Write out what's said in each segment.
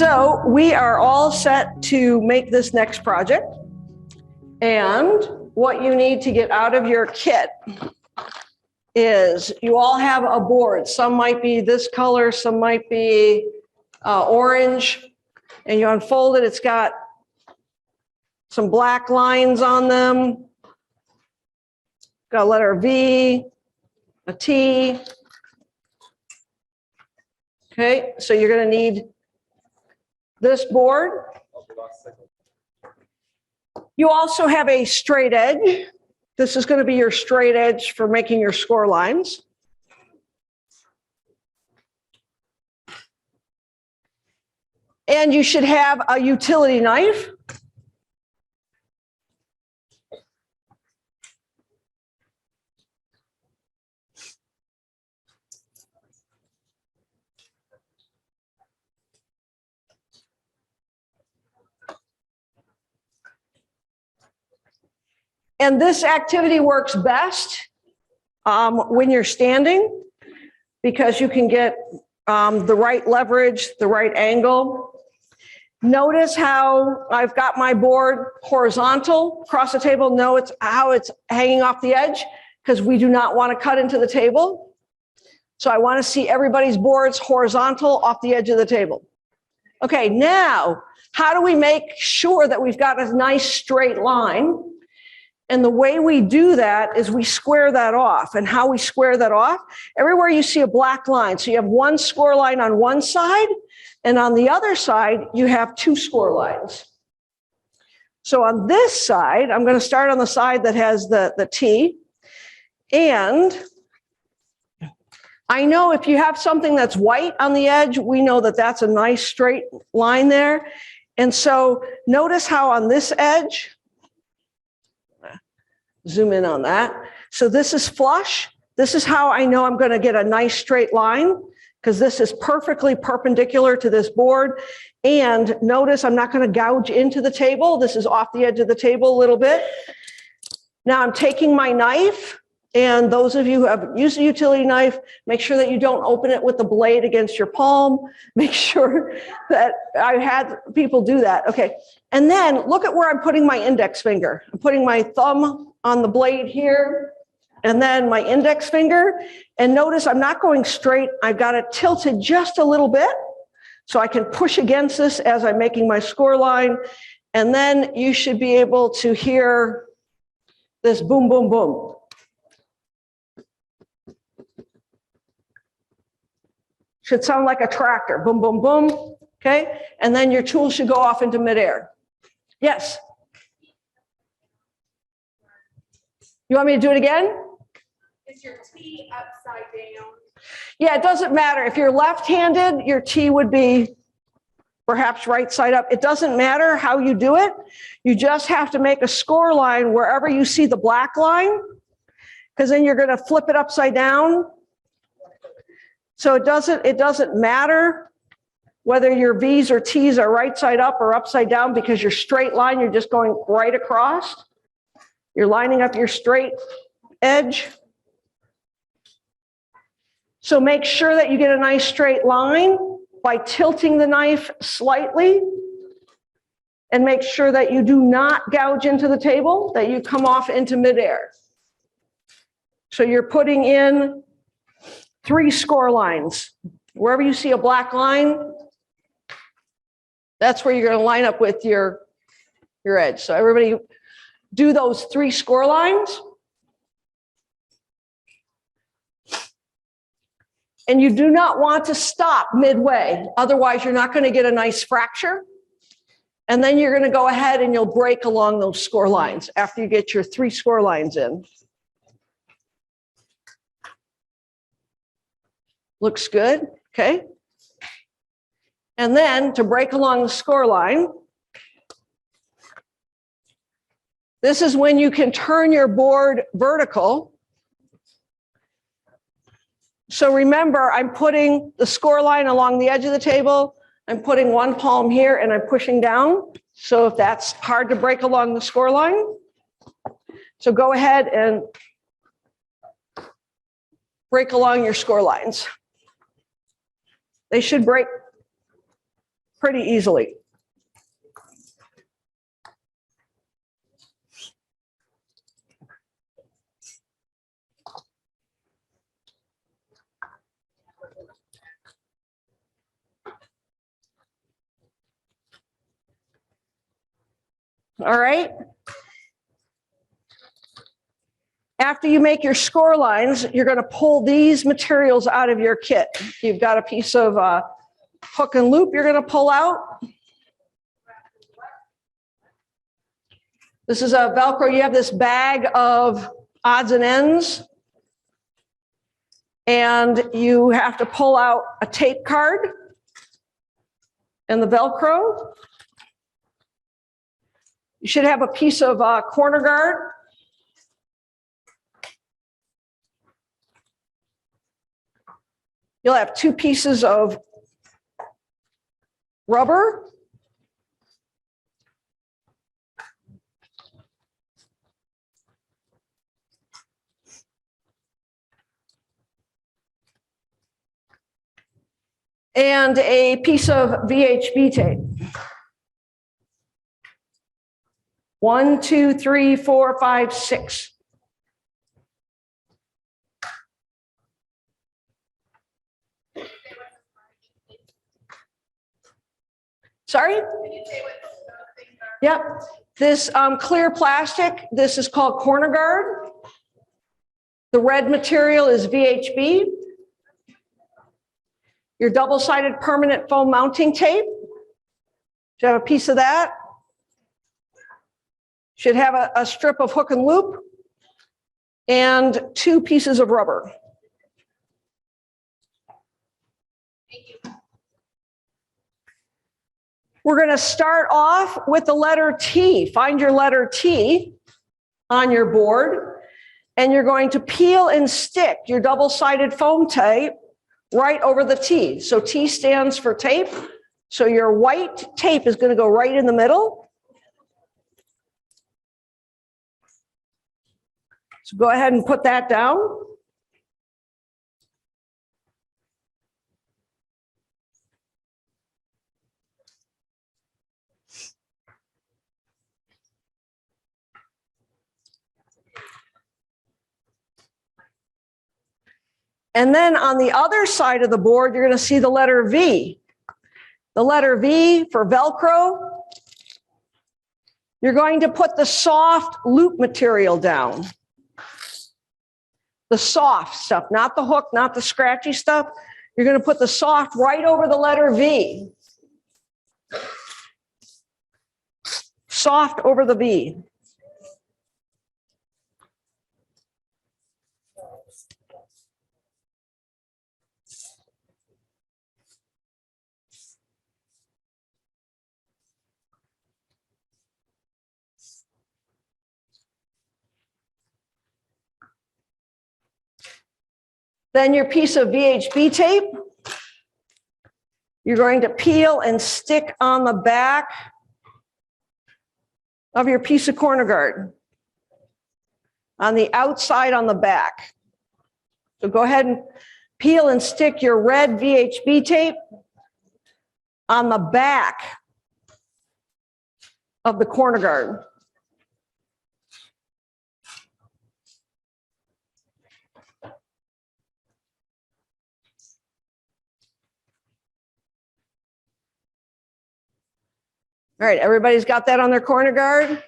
So we are all set to make this next project. And what you need to get out of your kit is you all have a board. Some might be this color, some might be orange. And you unfold it, it's got some black lines on them. Got a letter V, a T. Okay, so you're going to need this board. You also have a straight edge. This is going to be your straight edge for making your score lines. And you should have a utility knife. And this activity works best when you're standing, because you can get the right leverage, the right angle. Notice how I've got my board horizontal across the table. Notice how it's hanging off the edge, because we do not want to cut into the table. So I want to see everybody's boards horizontal off the edge of the table. Okay, now, how do we make sure that we've got a nice straight line? And the way we do that is we square that off. And how we square that off, everywhere you see a black line, so you have one score line on one side, and on the other side, you have two score lines. So on this side, I'm going to start on the side that has the T. And I know if you have something that's white on the edge, we know that that's a nice straight line there. And so notice how on this edge, zoom in on that. So this is flush. This is how I know I'm going to get a nice straight line, because this is perfectly perpendicular to this board. And notice I'm not going to gouge into the table. This is off the edge of the table a little bit. Now I'm taking my knife, and those of you who have used a utility knife, make sure that you don't open it with the blade against your palm. Make sure that I've had people do that. Okay. And then look at where I'm putting my index finger. I'm putting my thumb on the blade here, and then my index finger. And notice I'm not going straight. I've got it tilted just a little bit, so I can push against this as I'm making my score line. And then you should be able to hear this boom, boom, boom. Should sound like a tractor, boom, boom, boom, okay? And then your tool should go off into midair. Yes? You want me to do it again? Is your T upside down? Yeah, it doesn't matter. If you're left-handed, your T would be perhaps right side up. It doesn't matter how you do it. You just have to make a score line wherever you see the black line, because then you're going to flip it upside down. So it doesn't matter whether your V's or T's are right side up or upside down, because your straight line, you're just going right across. You're lining up your straight edge. So make sure that you get a nice straight line by tilting the knife slightly, and make sure that you do not gouge into the table, that you come off into midair. So you're putting in 3 score lines. Wherever you see a black line, that's where you're going to line up with your edge. So everybody do those 3 score lines. And you do not want to stop midway. Otherwise, you're not going to get a nice fracture. And then you're going to go ahead and you'll break along those score lines after you get your 3 score lines in. Looks good, okay? And then to break along the score line, this is when you can turn your board vertical. So remember, I'm putting the score line along the edge of the table. I'm putting one palm here and I'm pushing down. So if that's hard to break along the score line, so go ahead and break along your score lines. They should break pretty easily. All right. After you make your score lines, you're going to pull these materials out of your kit. You've got a piece of hook and loop you're going to pull out. This is a Velcro. You have this bag of odds and ends. And you have to pull out a tape card and the Velcro. You should have a piece of corner guard. You'll have 2 pieces of rubber. And a piece of VHB tape. 1, 2, 3, 4, 5, 6. Sorry? Can you say what those things are? Yep. This clear plastic, this is called corner guard. The red material is VHB. Your double-sided permanent foam mounting tape. Should have a piece of that. Should have a strip of hook and loop. And 2 pieces of rubber. Thank you. We're going to start off with the letter T. Find your letter T on your board. And you're going to peel and stick your double-sided foam tape right over the T. So T stands for tape. So your white tape is going to go right in the middle. So go ahead and put that down. And then on the other side of the board, you're going to see the letter V. The letter V for Velcro. You're going to put the soft loop material down. The soft stuff, not the hook, not the scratchy stuff. You're going to put the soft right over the letter V. Soft over the V. Then your piece of VHB tape, you're going to peel and stick on the back of your piece of corner guard, on the outside on the back. So go ahead and peel and stick your red VHB tape on the back of the corner guard. All right, everybody's got that on their corner guard?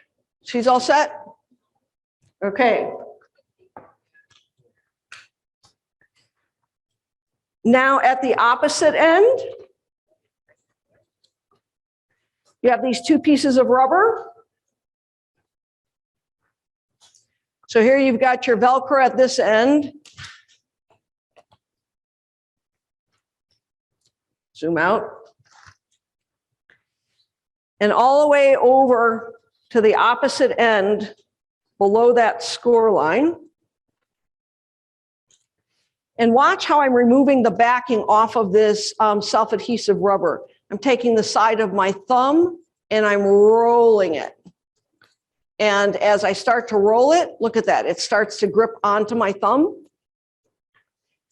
She's all set? Okay. Now at the opposite end, you have these 2 pieces of rubber. So here you've got your Velcro at this end. Zoom out. And all the way over to the opposite end below that score line. And watch how I'm removing the backing off of this self-adhesive rubber. I'm taking the side of my thumb and I'm rolling it. And as I start to roll it, look at that. It starts to grip onto my thumb.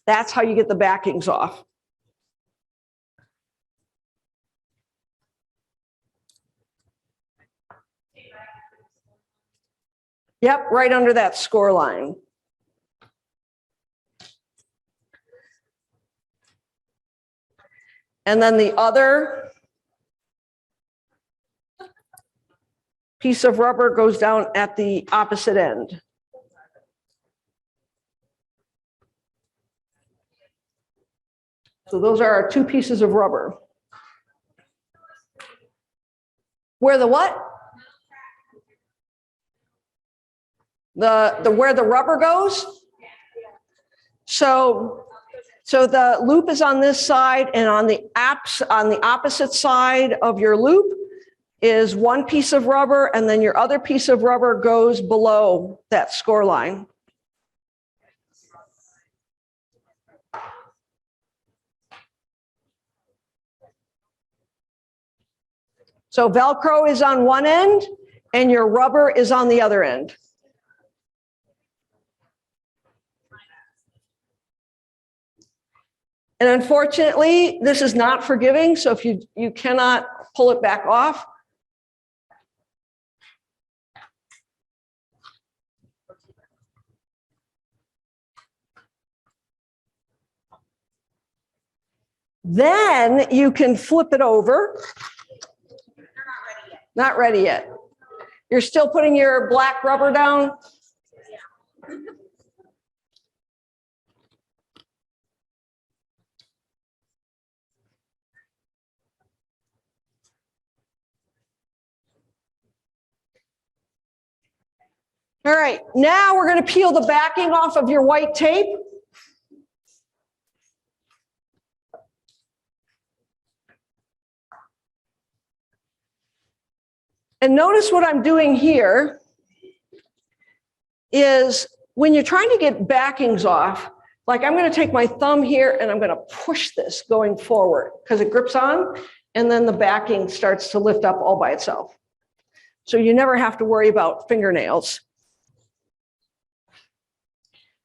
That's how you get the backings off. Yep, right under that score line. And then the other piece of rubber goes down at the opposite end. So those are our two pieces of rubber. Where the what? The where the rubber goes? So the loop is on this side, and on the opposite side of your loop is one piece of rubber, and then your other piece of rubber goes below that score line. So Velcro is on one end and your rubber is on the other end. And unfortunately, this is not forgiving. So if you cannot pull it back off. Then you can flip it over. Not ready yet. You're still putting your black rubber down? All right, now we're going to peel the backing off of your white tape. And notice what I'm doing here is when you're trying to get backings off, like I'm going to take my thumb here and I'm going to push this going forward because it grips on, and then the backing starts to lift up all by itself. So you never have to worry about fingernails.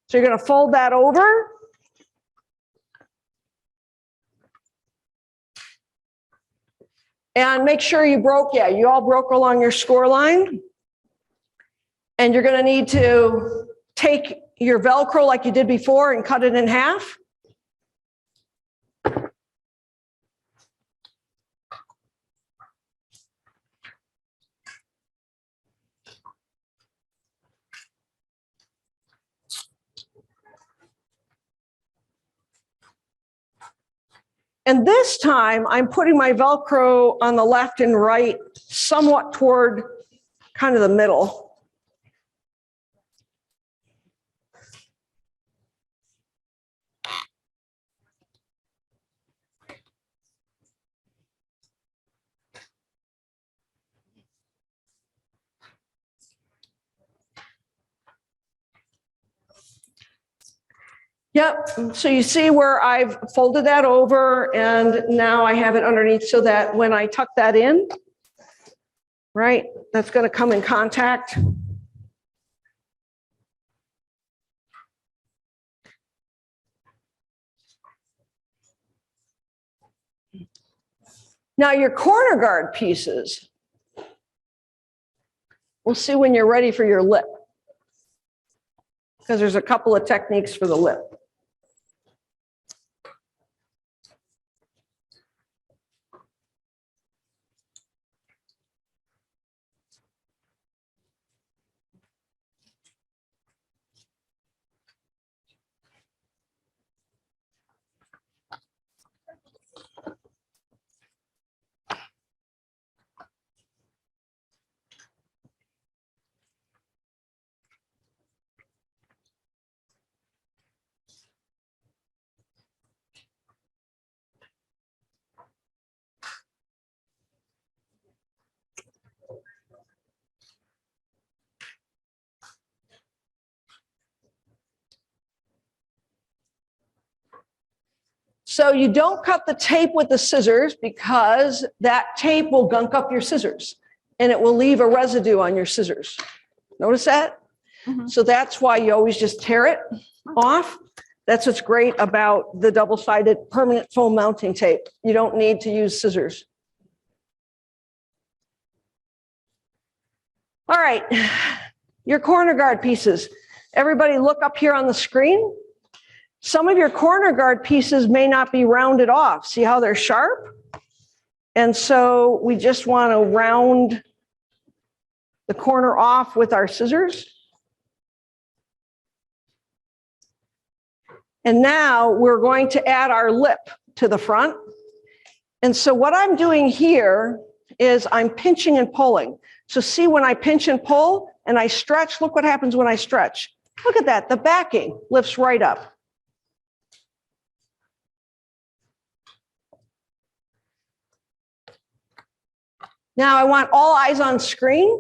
So you're going to fold that over. And make sure you broke, yeah, you all broke along your score line. And you're going to need to take your Velcro like you did before and cut it in half. And this time I'm putting my Velcro on the left and right, somewhat toward kind of the middle. Yep, so you see where I've folded that over and now I have it underneath so that when I tuck that in, right, that's going to come in contact. Now your corner guard pieces, we'll see when you're ready for your lip, because there's a couple of techniques for the lip. So you don't cut the tape with the scissors because that tape will gunk up your scissors and it will leave a residue on your scissors. Notice that? Mm-hmm. So that's why you always just tear it off. That's what's great about the double-sided permanent foam mounting tape. You don't need to use scissors. All right. your corner guard pieces. Everybody look up here on the screen. Some of your corner guard pieces may not be rounded off. See how they're sharp? And so we just want to round the corner off with our scissors. And now we're going to add our lip to the front. And so what I'm doing here is I'm pinching and pulling. So see, when I pinch and pull and I stretch, look what happens when I stretch. Look at that, the backing lifts right up. Now I want all eyes on screen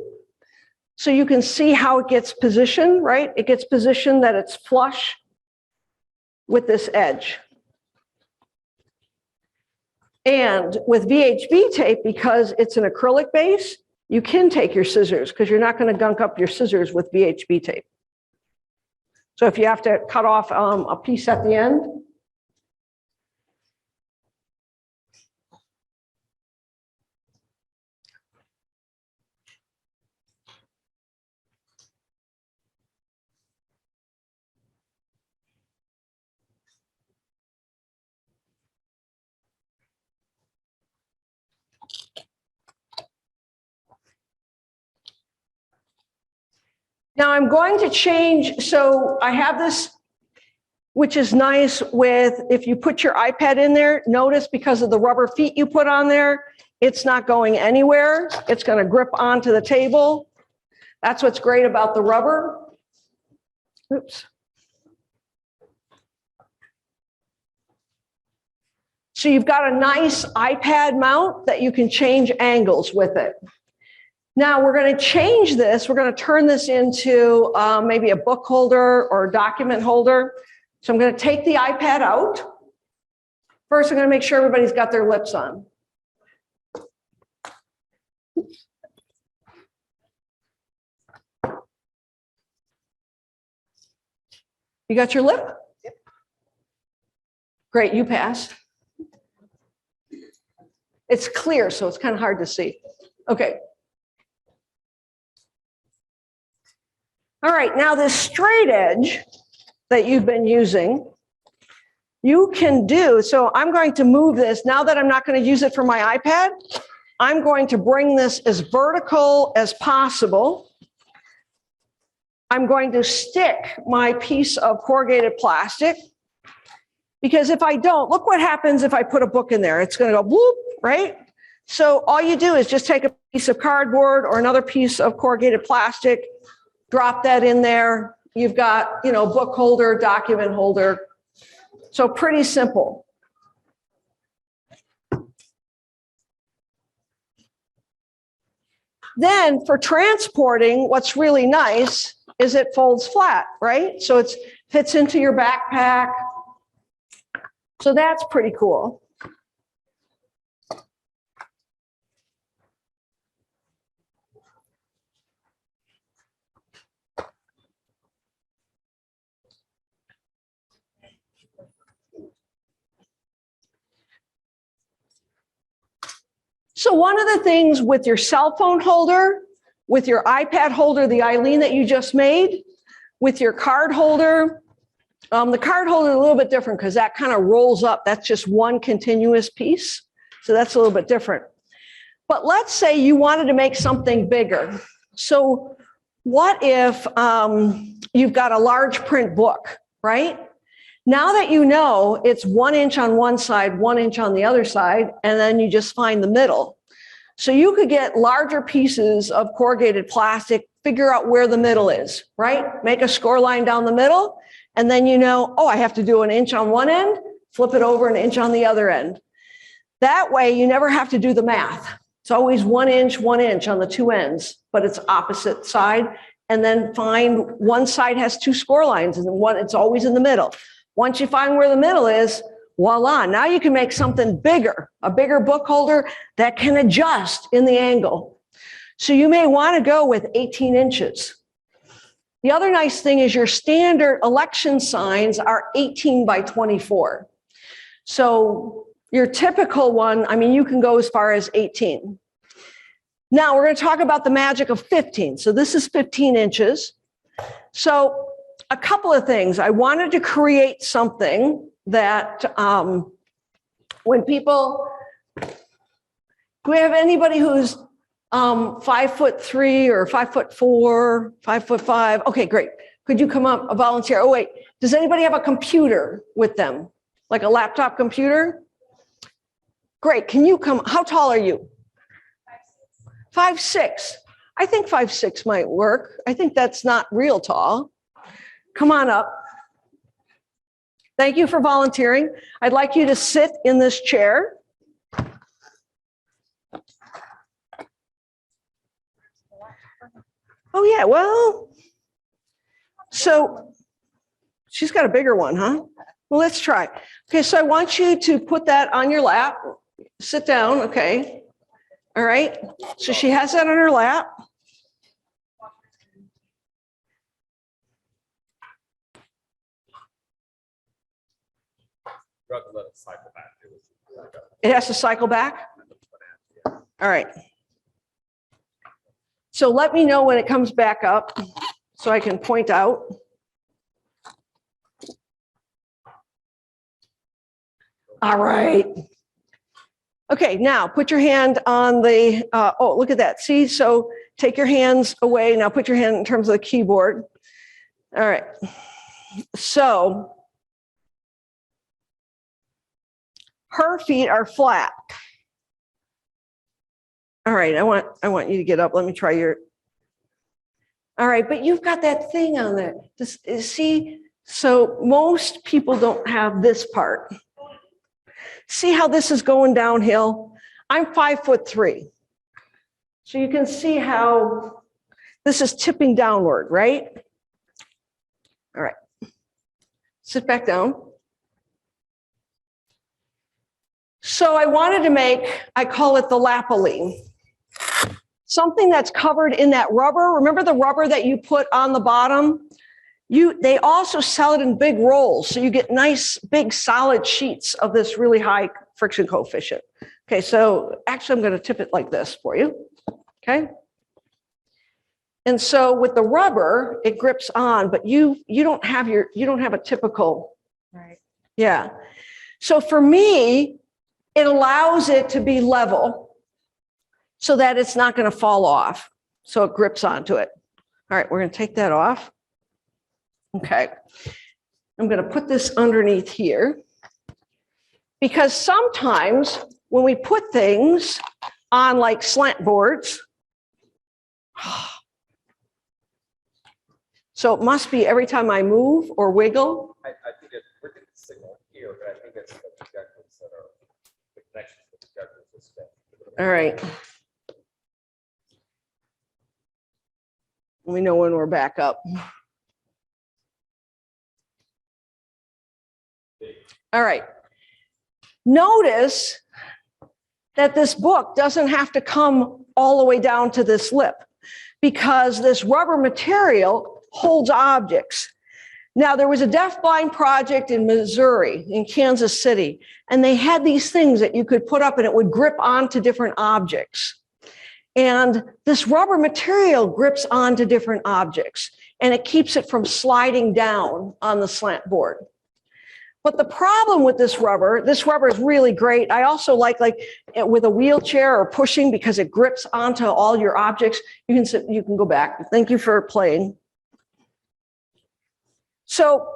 so you can see how it gets positioned, right? It gets positioned that it's flush with this edge. And with VHB tape, because it's an acrylic base, you can take your scissors because you're not going to gunk up your scissors with VHB tape. So if you have to cut off a piece at the end, now I'm going to change, so I have this, which is nice with, if you put your iPad in there, notice because of the rubber feet you put on there, it's not going anywhere. It's going to grip onto the table. That's what's great about the rubber. Oops. So you've got a nice iPad mount that you can change angles with it. Now we're going to change this. We're going to turn this into maybe a book holder or a document holder. So I'm going to take the iPad out. First, I'm going to make sure everybody's got their lips on. You got your lip? Yep. Great, you passed. It's clear, so it's kind of hard to see. Okay. All right, now this straight edge that you've been using, you can do, so I'm going to move this, now that I'm not going to use it for my iPad, I'm going to bring this as vertical as possible. I'm going to stick my piece of corrugated plastic, because if I don't, look what happens if I put a book in there. It's going to go whoop, right? So all you do is just take a piece of cardboard or another piece of corrugated plastic, drop that in there. You've got, book holder, document holder. So pretty simple. Then for transporting, what's really nice is it folds flat, right? So it fits into your backpack. So that's pretty cool. So one of the things with your cell phone holder, with your iPad holder, the Eileen that you just made, with your card holder, the card holder is a little bit different because that kind of rolls up. That's just one continuous piece. So that's a little bit different. But let's say you wanted to make something bigger. So what if you've got a large print book, right? Now that you know it's 1 inch on one side, 1 inch on the other side, and then you just find the middle. So you could get larger pieces of corrugated plastic, figure out where the middle is, right? Make a score line down the middle, and then oh, I have to do 1 inch on one end, flip it over 1 inch on the other end. That way you never have to do the math. It's always 1 inch, 1 inch on the two ends, but it's opposite side. And then find one side has 2 score lines, and then it's always in the middle. Once you find where the middle is, voila, now you can make something bigger, a bigger book holder that can adjust in the angle. So you may want to go with 18 inches. The other nice thing is your standard election signs are 18 by 24. So your typical one, you can go as far as 18. Now we're going to talk about the magic of 15. So this is 15 inches. So a couple of things. I wanted to create something that when people, do we have anybody who's 5'3" or 5'4", 5'5"? Okay, great. Could you come up, a volunteer? Oh, wait, does anybody have a computer with them? Like a laptop computer? Great, can you come, how tall are you? 5'6". I think 5'6" might work. I think that's not real tall. Come on up. Thank you for volunteering. I'd like you to sit in this chair. Oh yeah, well, so she's got a bigger one, huh? Well, let's try. Okay, so I want you to put that on your lap. Sit down, okay. All right, so she has that on her lap. It has to cycle back? All right. So let me know when it comes back up so I can point out. All right. Okay, now put your hand on the, oh, look at that. See, so take your hands away. Now put your hand in terms of the keyboard. All right. So her feet are flat. All right, I want you to get up. Let me try your. All right, but you've got that thing on there. See, so most people don't have this part. See how this is going downhill? I'm 5'3". So you can see how this is tipping downward, right? All right, sit back down. So I wanted to make, I call it the Lapoline. Something that's covered in that rubber. Remember the rubber that you put on the bottom? They also sell it in big rolls. So you get nice, big, solid sheets of this really high friction coefficient. Okay, so actually I'm going to tip it like this for you. Okay. And so with the rubber, it grips on, but you don't have a typical. Right. Yeah. So for me, it allows it to be level so that it's not going to fall off. So it grips onto it. All right, we're going to take that off. Okay. I'm going to put this underneath here because sometimes when we put things on like slant boards, so it must be every time I move or wiggle. I think we're getting the signal here, but I think it's the projectors that are the connections to the projectors. All right. Let me know when we're back up. All right. Notice that this book doesn't have to come all the way down to this lip because this rubber material holds objects. Now, there was a deafblind project in Missouri, in Kansas City, and they had these things that you could put up and it would grip onto different objects. And this rubber material grips onto different objects and it keeps it from sliding down on the slant board. But the problem with this rubber is really great. I also like with a wheelchair or pushing because it grips onto all your objects. You can sit, you can go back. Thank you for playing. So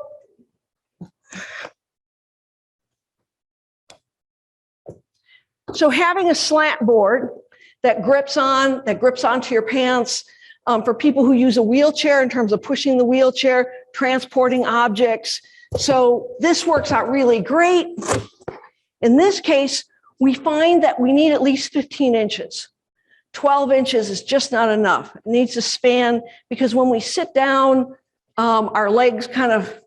having a slant board that grips onto your pants for people who use a wheelchair in terms of pushing the wheelchair, transporting objects. So this works out really great. In this case, we find that we need at least 15 inches. 12 inches is just not enough. It needs to span because when we sit down, our legs kind of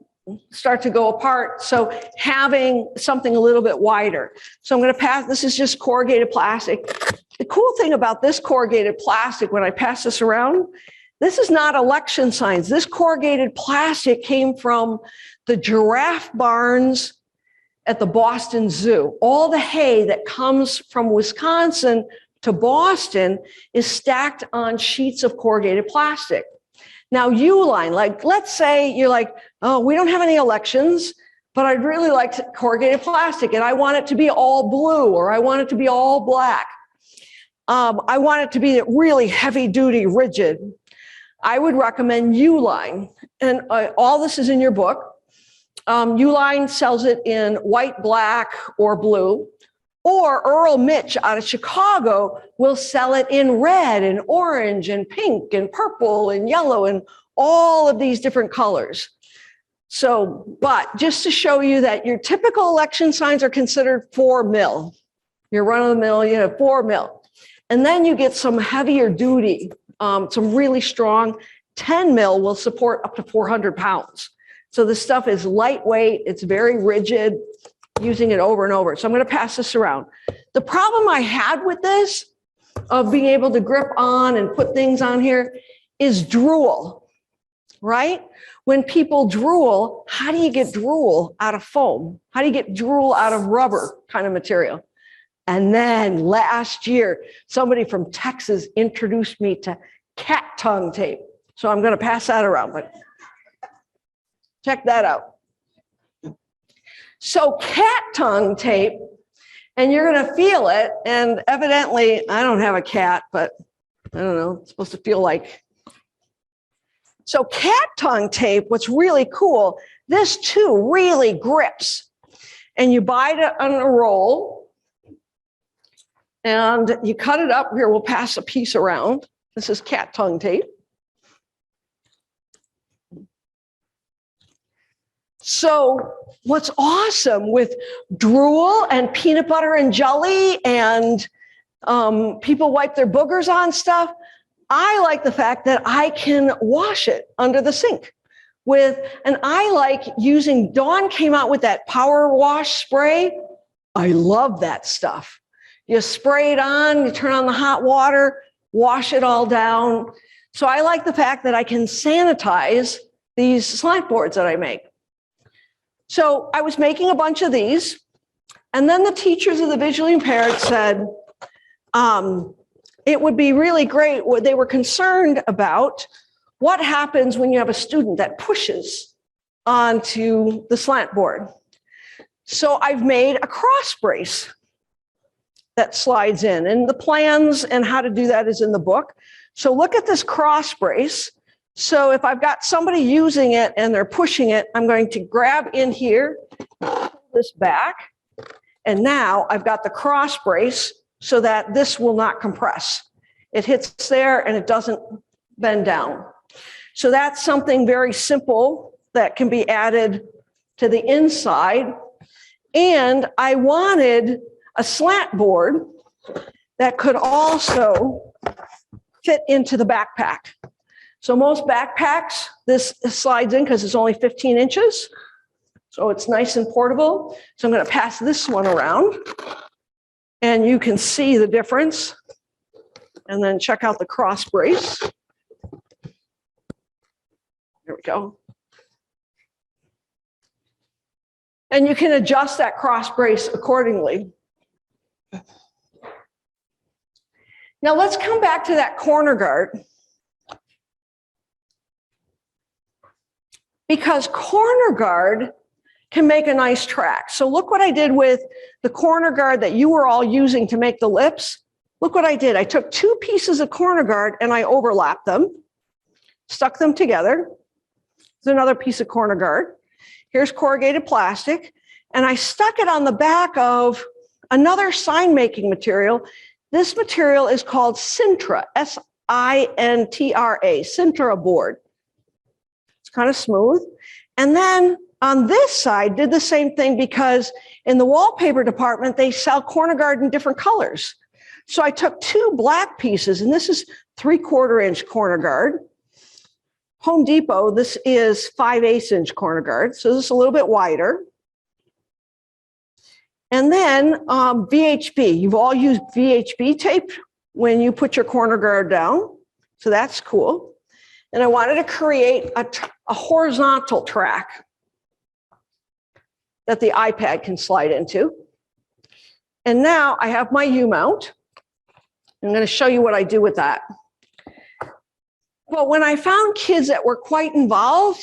start to go apart. So having something a little bit wider. So I'm going to pass, this is just corrugated plastic. The cool thing about this corrugated plastic, when I pass this around, this is not election signs. This corrugated plastic came from the giraffe barns at the Boston Zoo. All the hay that comes from Wisconsin to Boston is stacked on sheets of corrugated plastic. Now, Uline, like, let's say you're like, oh, we don't have any elections, but I'd really like corrugated plastic and I want it to be all blue or I want it to be all black. I want it to be really heavy duty, rigid. I would recommend Uline. And all this is in your book. Uline sells it in white, black, or blue. Or Earl Mitch out of Chicago will sell it in red and orange and pink and purple and yellow and all of these different colors. So, but just to show you that your typical election signs are considered 4 mil. You're run of the mill, you have 4 mil. And then you get some heavier duty, some really strong 10 mil will support up to 400 pounds. So the stuff is lightweight, it's very rigid, using it over and over. So I'm going to pass this around. The problem I had with this, of being able to grip on and put things on here, is drool, right? When people drool, how do you get drool out of foam? How do you get drool out of rubber kind of material? And then last year, somebody from Texas introduced me to cat tongue tape. So I'm going to pass that around, but check that out. So cat tongue tape, and you're going to feel it. And evidently, I don't have a cat, but I don't know, it's supposed to feel like. So cat tongue tape, what's really cool, this too really grips. And you buy it on a roll, and you cut it up. Here, we'll pass a piece around. This is cat tongue tape. So what's awesome with drool and peanut butter and jelly and people wipe their boogers on stuff, I like the fact that I can wash it under the sink with, and I like using, Dawn came out with that power wash spray. I love that stuff. You spray it on, you turn on the hot water, wash it all down. So I like the fact that I can sanitize these slant boards that I make. So I was making a bunch of these, and then the teachers of the visually impaired said it would be really great. They were concerned about what happens when you have a student that pushes onto the slant board. So I've made a cross brace that slides in, and the plans and how to do that is in the book. So look at this cross brace. So if I've got somebody using it and they're pushing it, I'm going to grab in here, pull this back, and now I've got the cross brace so that this will not compress. It hits there and it doesn't bend down. So that's something very simple that can be added to the inside. And I wanted a slant board that could also fit into the backpack. So most backpacks, this slides in because it's only 15 inches. So it's nice and portable. So I'm going to pass this one around and you can see the difference. And then check out the cross brace. There we go. And you can adjust that cross brace accordingly. Now let's come back to that corner guard. Because corner guard can make a nice track. So look what I did with the corner guard that you were all using to make the lips. Look what I did. I took 2 pieces of corner guard and I overlapped them, stuck them together. There's another piece of corner guard. Here's corrugated plastic. And I stuck it on the back of another sign making material. This material is called Sintra, S-I-N-T-R-A, Sintra board. Kind of smooth. And then on this side, did the same thing because in the wallpaper department, they sell corner guard in different colors. So I took 2 black pieces, and this is 3/4 inch corner guard. Home Depot, this is 5/8 inch corner guard. So this is a little bit wider. And then VHB, you've all used VHB tape when you put your corner guard down. So that's cool. And I wanted to create a horizontal track that the iPad can slide into. And now I have my U-mount. I'm going to show you what I do with that. Well, when I found kids that were quite involved,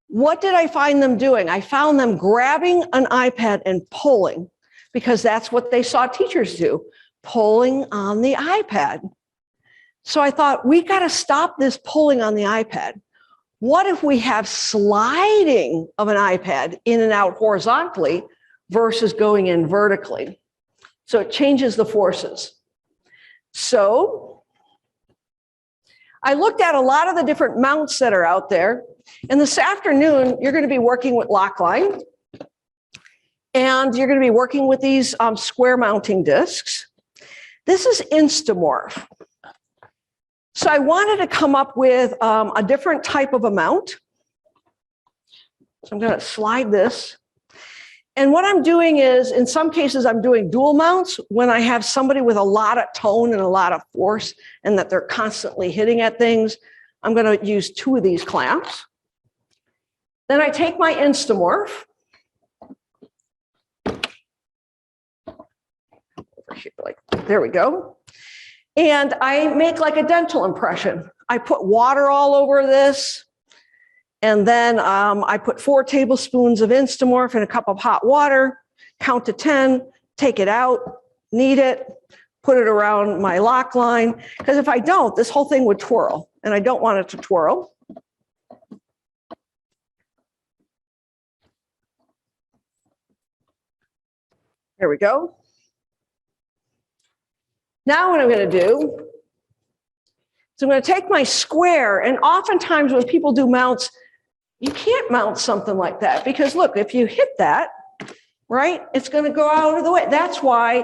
what did I find them doing? I found them grabbing an iPad and pulling, because that's what they saw teachers do, pulling on the iPad. So I thought, we got to stop this pulling on the iPad. What if we have sliding of an iPad in and out horizontally versus going in vertically? So it changes the forces. So I looked at a lot of the different mounts that are out there. And this afternoon, you're going to be working with Lockline. And you're going to be working with these square mounting discs. This is Instamorph. So I wanted to come up with a different type of a mount. So I'm going to slide this. And what I'm doing is, in some cases, I'm doing dual mounts when I have somebody with a lot of tone and a lot of force and that they're constantly hitting at things. I'm going to use 2 of these clamps. Then I take my Instamorph. Over here, like, there we go. And I make like a dental impression. I put water all over this. And then I put 4 tablespoons of Instamorph in a cup of hot water, count to 10, take it out, knead it, put it around my Lockline. Because if I don't, this whole thing would twirl, and I don't want it to twirl. There we go. Now what I'm going to do is I'm going to take my square, and oftentimes when people do mounts, you can't mount something like that because look, if you hit that, right, it's going to go out of the way. That's why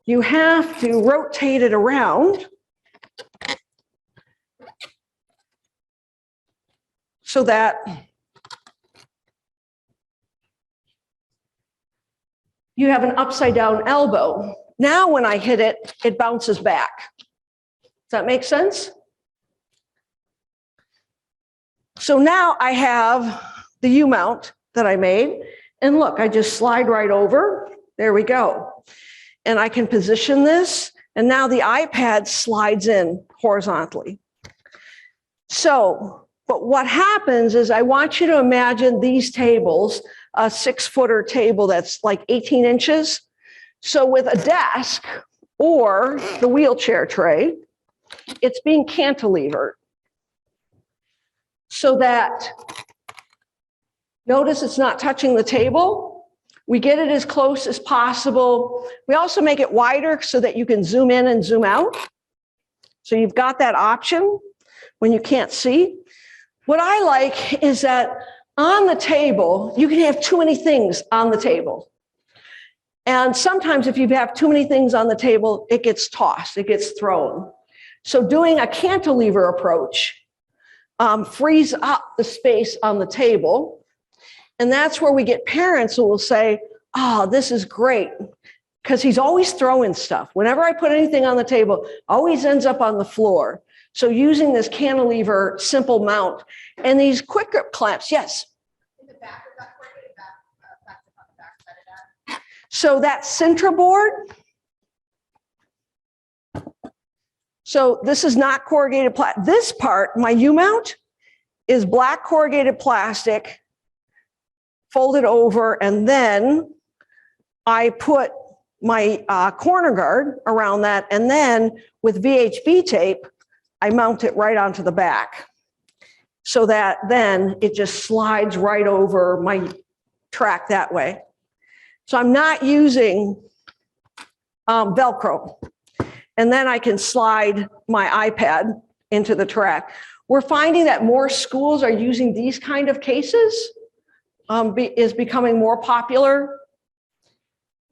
you have to rotate it around so that you have an upside down elbow. Now when I hit it, it bounces back. Does that make sense? So now I have the U-mount that I made. And look, I just slide right over. There we go. And I can position this. And now the iPad slides in horizontally. So, but what happens is I want you to imagine these tables, a 6-footer table that's like 18 inches. So with a desk or the wheelchair tray, it's being cantilevered. So that, notice it's not touching the table. We get it as close as possible. We also make it wider so that you can zoom in and zoom out. So you've got that option when you can't see. What I like is that on the table, you can have too many things on the table. And sometimes if you have too many things on the table, it gets tossed, it gets thrown. So doing a cantilever approach frees up the space on the table. And that's where we get parents who will say, oh, this is great. Because he's always throwing stuff. Whenever I put anything on the table, always ends up on the floor. So using this cantilever simple mount and these quick grip clamps, yes. In the back of that corrugated back on the back side of that. So that Sintra board. So this is not corrugated plastic. This part, my U-mount, is black corrugated plastic, folded over, and then I put my corner guard around that, and then with VHB tape, I mount it right onto the back so that then it just slides right over my track that way. So I'm not using Velcro. And then I can slide my iPad into the track. We're finding that more schools are using these kind of cases, is becoming more popular.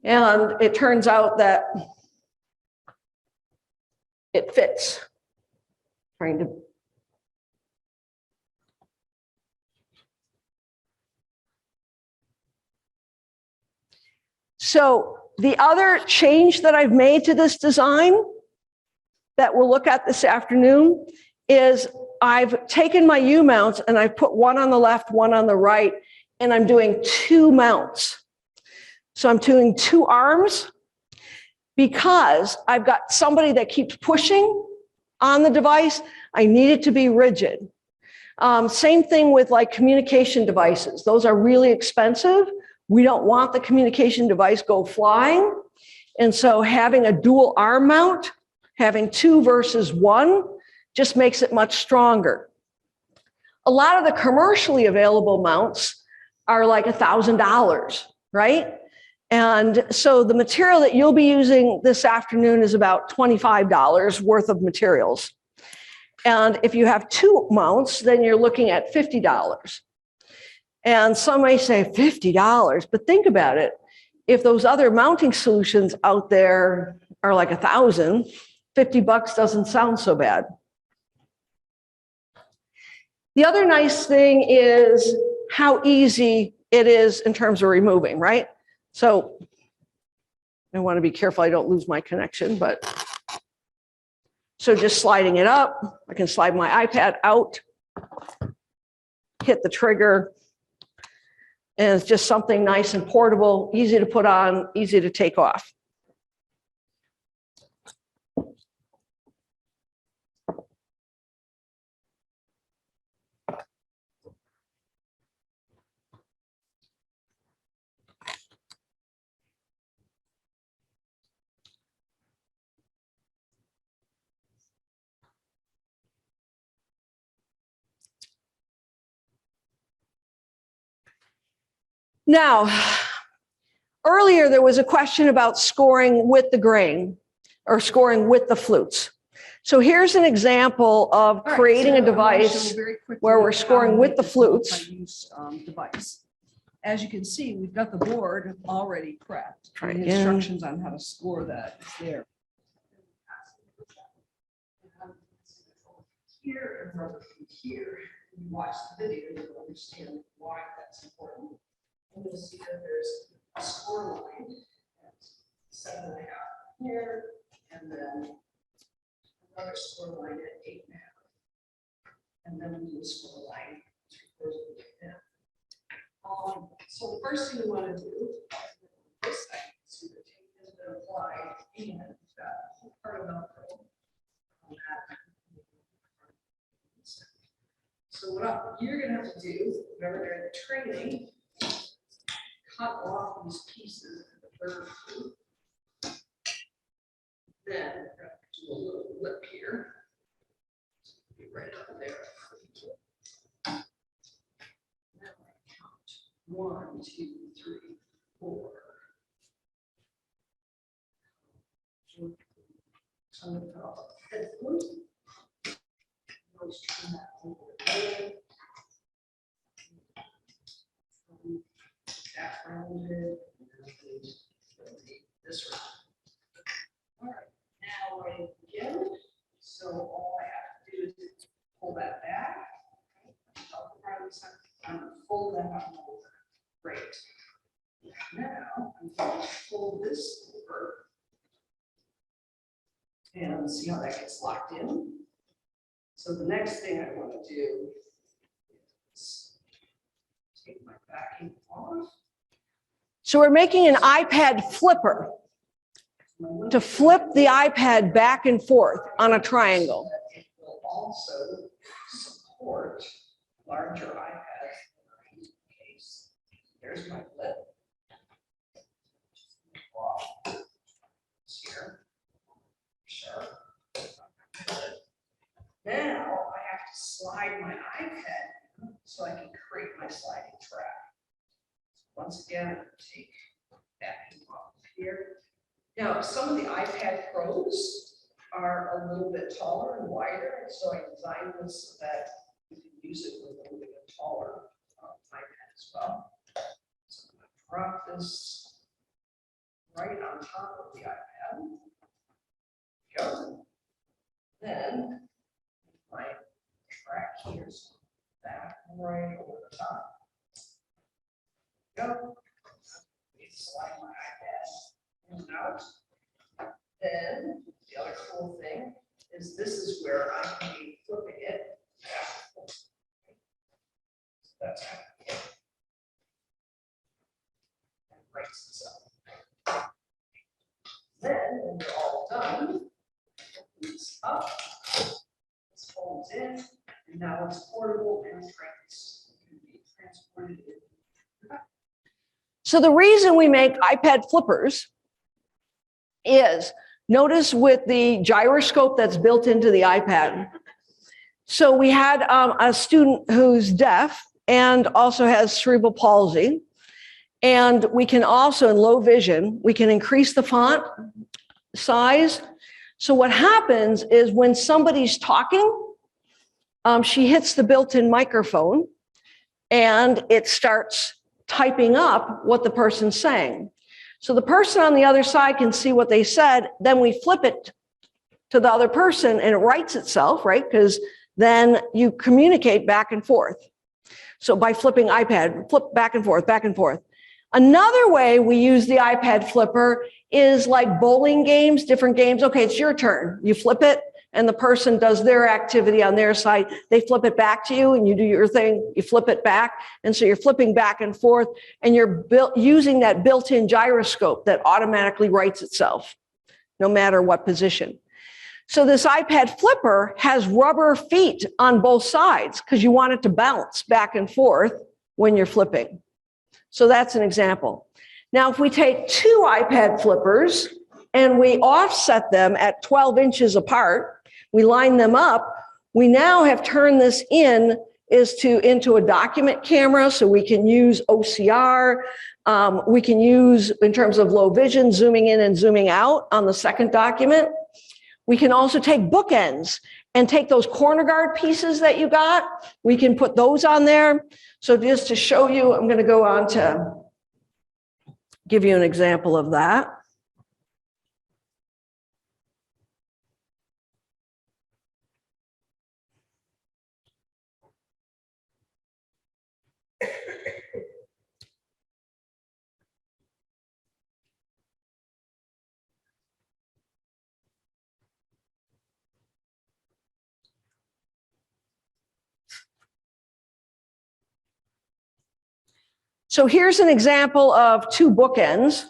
And it turns out that it fits. Trying to. So the other change that I've made to this design that we'll look at this afternoon is I've taken my U-mounts and I've put one on the left, one on the right, and I'm doing 2 mounts. So I'm doing 2 arms because I've got somebody that keeps pushing on the device. I need it to be rigid. Same thing with like communication devices. Those are really expensive. We don't want the communication device go flying. And so having a dual arm mount, having 2 versus 1, just makes it much stronger. A lot of the commercially available mounts are like $1,000, right? And so the material that you'll be using this afternoon is about $25 worth of materials. And if you have 2 mounts, then you're looking at $50. And some may say $50, but think about it. If those other mounting solutions out there are like $1,000, $50 doesn't sound so bad. The other nice thing is how easy it is in terms of removing, right? So I want to be careful I don't lose my connection, but so just sliding it up, I can slide my iPad out, hit the trigger, and it's just something nice and portable, easy to put on, easy to take off. Now, earlier there was a question about scoring with the grain or scoring with the flutes. So here's an example of creating a device where we're scoring with the flutes. Device. As you can see, we've got the board already prepped. Try and again. Instructions on how to score that is there. Here and rather from here, when you watch the video, you'll understand why that's important. And you'll see that there's a score line at 7.5 here, and then another score line at 8.5. And then we do a score line 3/4 of the way down. So the first thing we want to do this side is to take this and apply, and we've got a whole part of Velcro on that. So what you're going to have to do, remember during the training, cut off these pieces of the third loop. Then we're going to do a little lip here. Be right up there. Now I count 1, 2, 3, 4. I'm going to put off the fifth one. Always turn that over there. That rounded, and this round. All right, now we're again. So all I have to do is pull that back. I'm going to fold that up over. Great. Now I'm going to fold this over. And see how that gets locked in. So the next thing I want to do is take my backing off. So we're making an iPad flipper to flip the iPad back and forth on a triangle. It will also support larger iPads in the case. There's my flip. Here. Sure. Now I have to slide my iPad so I can create my sliding track. Once again, I'm going to take that off here. Now, some of the iPad Pros are a little bit taller and wider, and so I designed this so that you can use it with a little bit taller iPad as well. So I'm going to drop this right on top of the iPad. Go. Then my track here is that right over the top. Go. Slide my iPad in and out. Then the other cool thing is this is where I can be flipping it. That's how and breaks this up. Then when you're all done, this up. Now it's portable and can be transported. So the reason we make iPad flippers is, notice with the gyroscope that's built into the iPad. So we had a student who's deaf and also has cerebral palsy. And we can also, in low vision, we can increase the font size. So what happens is when somebody's talking, she hits the built-in microphone and it starts typing up what the person's saying. So the person on the other side can see what they said, then we flip it to the other person and it writes itself, right? Because then you communicate back and forth. So by flipping iPad, flip back and forth, back and forth. Another way we use the iPad flipper is like bowling games, different games. Okay, it's your turn. You flip it and the person does their activity on their side. They flip it back to you and you do your thing. You flip it back. And so you're flipping back and forth and you're using that built-in gyroscope that automatically writes itself, no matter what position. So this iPad flipper has rubber feet on both sides because you want it to bounce back and forth when you're flipping. So that's an example. Now, if we take two iPad flippers and we offset them at 12 inches apart, we line them up, we now have turned this into a document camera, so we can use OCR. We can use, in terms of low vision, zooming in and zooming out on the second document. We can also take bookends and take those corner guard pieces that you got. We can put those on there. So just to show you, I'm going to go on to give you an example of that. So here's an example of two bookends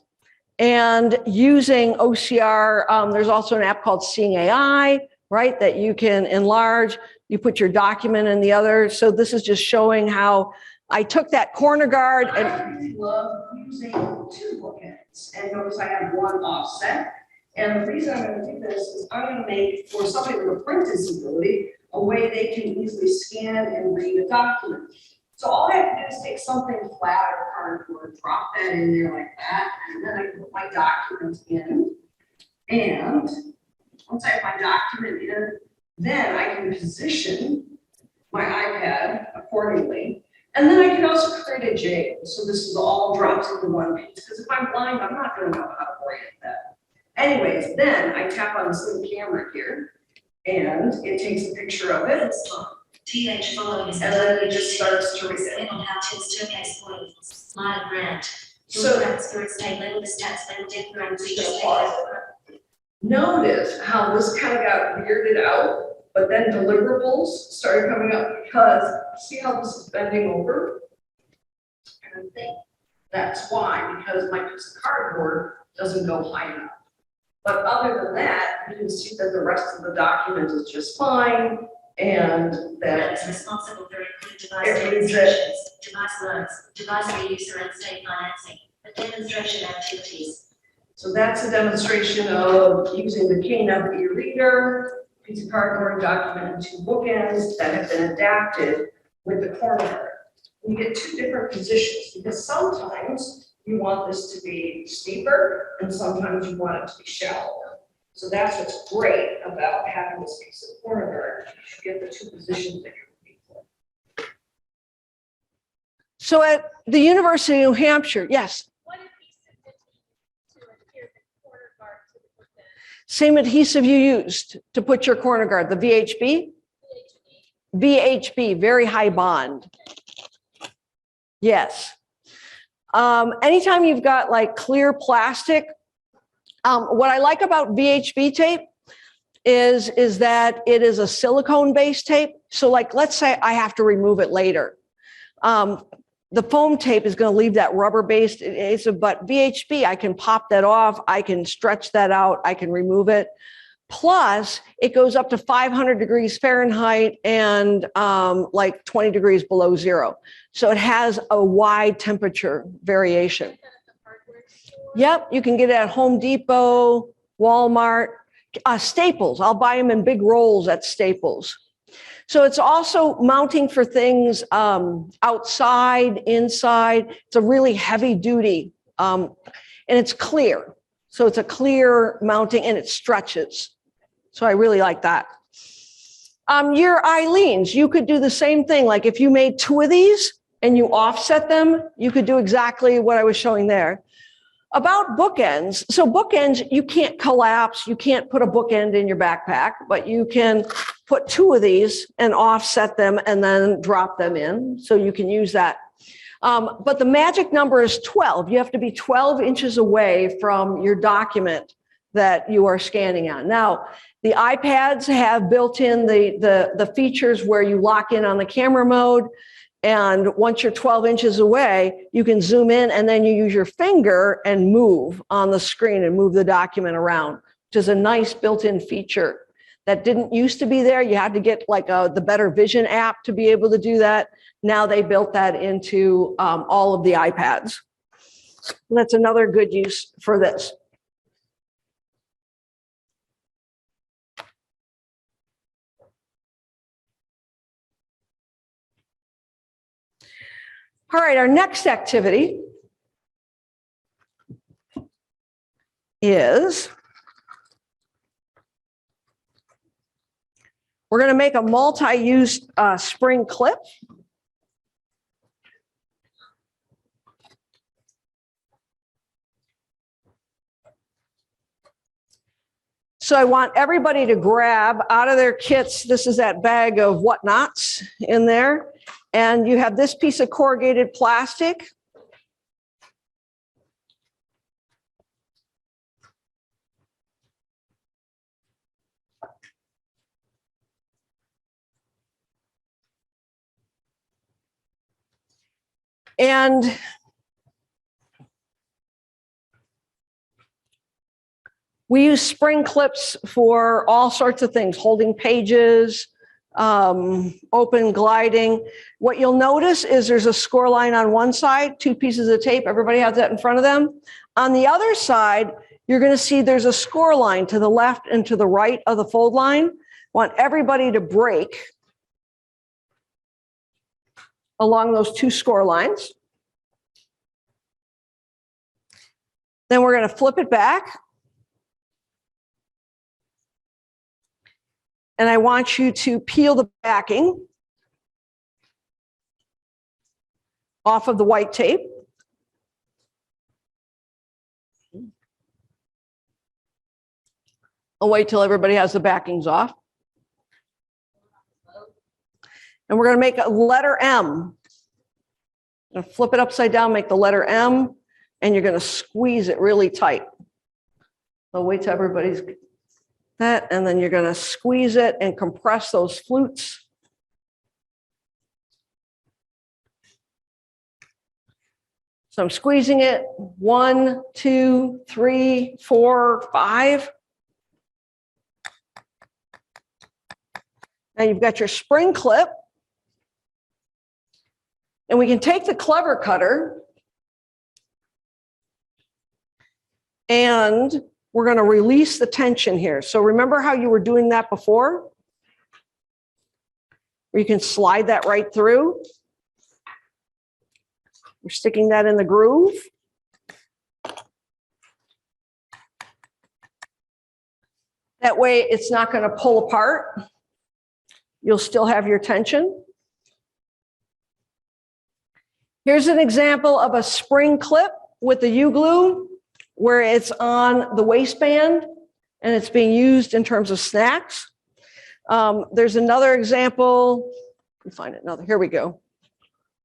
and using OCR. There's also an app called Seeing AI, right, that you can enlarge. You put your document in the other. So this is just showing how I took that corner guard and I really love using two bookends. And notice I have one offset. And the reason I'm going to do this is I'm going to make, for somebody with a print disability, a way they can easily scan and read a document. So all I have to do is take something flat or cardboard, drop that in there like that, and then I can put my document in. And once I have my document in, then I can position my iPad accordingly. And then I can also create a J. So this is all drops into one piece. Because if I'm blind, I'm not going to know how to orient that. Anyways, then I tap on this little camera here, and it takes a picture of it. TH following is And then it just starts to read it. on how to showcase points. Line grant. So- Notice how this kind of got weirded out, but then deliverables started coming up because see how this is bending over? And I think that's why, because my piece of cardboard doesn't go high enough. But other than that, you can see that the rest of the document is just fine and that That is responsible for including device Everything's demonstrations, device loans, device reuser and state financing, and demonstration activities. so that's a demonstration of using the K-Nub e-reader, piece of cardboard, document, and two bookends that have been adapted with the corner. You get two different positions because sometimes you want this to be steeper and sometimes you want it to be shallower. So that's what's great about having this piece of corner guard. You get the two positions that you're looking for. so at the University of New Hampshire, yes, What adhesive did you use to adhere the corner guard to the bookend? same adhesive you used to put your corner guard, the VHB? VHB, very high bond. Yes. Anytime you've got like clear plastic, what I like about VHB tape is that it is a silicone-based tape. So like, let's say I have to remove it later. The foam tape is going to leave that rubber-based adhesive, but VHB, I can pop that off. I can stretch that out. I can remove it. Plus, it goes up to 500 degrees Fahrenheit and like 20 degrees below zero. So it has a wide temperature variation. Yep, you can get it at Home Depot, Walmart, Staples. I'll buy them in big rolls at Staples. So it's also mounting for things outside, inside. It's a really heavy duty and it's clear. So it's a clear mounting and it stretches. So I really like that. Your Eileens, you could do the same thing. Like if you made 2 of these and you offset them, you could do exactly what I was showing there. About bookends. So bookends, you can't collapse. You can't put a bookend in your backpack, but you can put 2 of these and offset them and then drop them in. So you can use that. But the magic number is 12. You have to be 12 inches away from your document that you are scanning on. Now, the iPads have built in the features where you lock in on the camera mode. And once you're 12 inches away, you can zoom in and then you use your finger and move on the screen and move the document around, which is a nice built-in feature that didn't used to be there. You had to get like the Better Vision app to be able to do that. Now they built that into all of the iPads. That's another good use for this. All right, our next activity is we're going to make a multi-use spring clip. So I want everybody to grab out of their kits, this is that bag of whatnots in there, and you have this piece of corrugated plastic. And we use spring clips for all sorts of things, holding pages, open gliding. What you'll notice is there's a score line on one side, 2 pieces of tape. Everybody has that in front of them. On the other side, you're going to see there's a score line to the left and to the right of the fold line. Want everybody to break along those 2 score lines. Then we're going to flip it back. And I want you to peel the backing off of the white tape. I'll wait till everybody has the backings off. And we're going to make a letter M. I'm going to flip it upside down, make the letter M, and you're going to squeeze it really tight. So wait till everybody's that, and then you're going to squeeze it and compress those flutes. So I'm squeezing it 1, 2, 3, 4, 5. Now you've got your spring clip. And we can take the clever cutter and we're going to release the tension here. So remember how you were doing that before? Where you can slide that right through. We're sticking that in the groove. That way it's not going to pull apart. You'll still have your tension. Here's an example of a spring clip with the U-glue where it's on the waistband and it's being used in terms of snacks. There's another example. Let me find another. Here we go.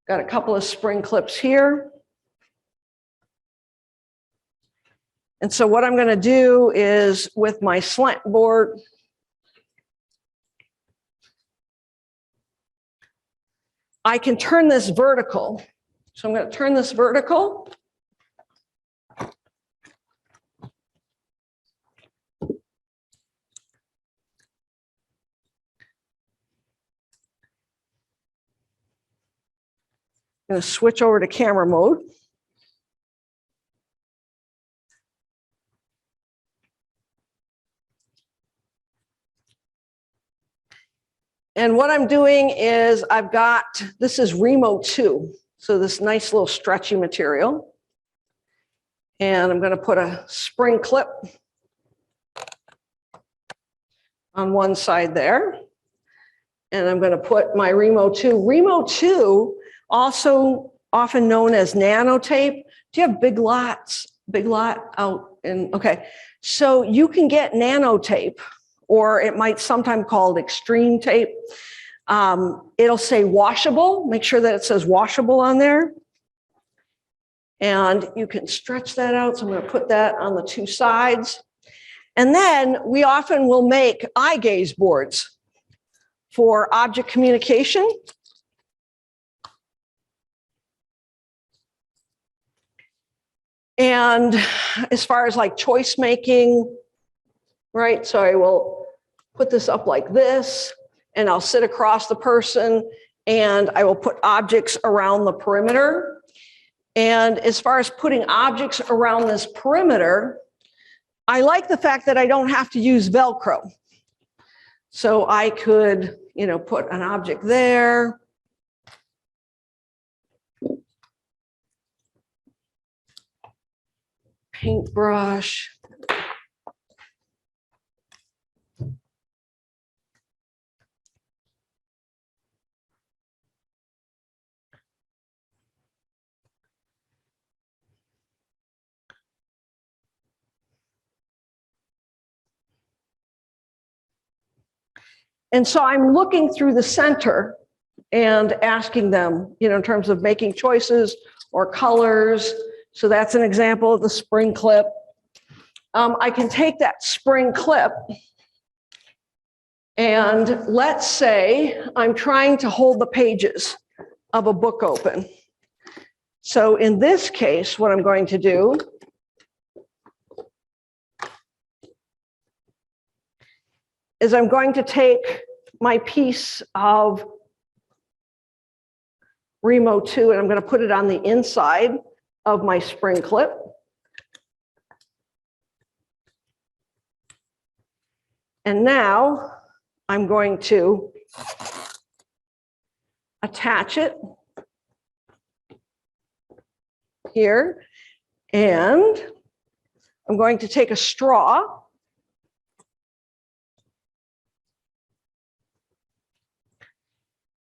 Got a couple of spring clips here. And so what I'm going to do is with my slant board, I can turn this vertical. So I'm going to turn this vertical. going to switch over to camera mode. And what I'm doing is I've got, this is Remo 2. So this nice little stretchy material. And I'm going to put a spring clip on one side there. And I'm going to put my Remo 2. Remo 2, also often known as nano tape. Do you have Big Lot out in, okay. So you can get nano tape, or it might sometimes called extreme tape. It'll say washable. Make sure that it says washable on there. And you can stretch that out. So I'm going to put that on the two sides. And then we often will make eye gaze boards for object communication. And as far as like choice making, right? So I will put this up like this, and I'll sit across the person, and I will put objects around the perimeter. And as far as putting objects around this perimeter, I like the fact that I don't have to use Velcro. So I could, put an object there. Paintbrush. And so I'm looking through the center and asking them, in terms of making choices or colors. So that's an example of the spring clip. I can take that spring clip, and let's say I'm trying to hold the pages of a book open. So in this case, what I'm going to do is I'm going to take my piece of Remo 2 and I'm going to put it on the inside of my spring clip. And now I'm going to attach it here, and I'm going to take a straw .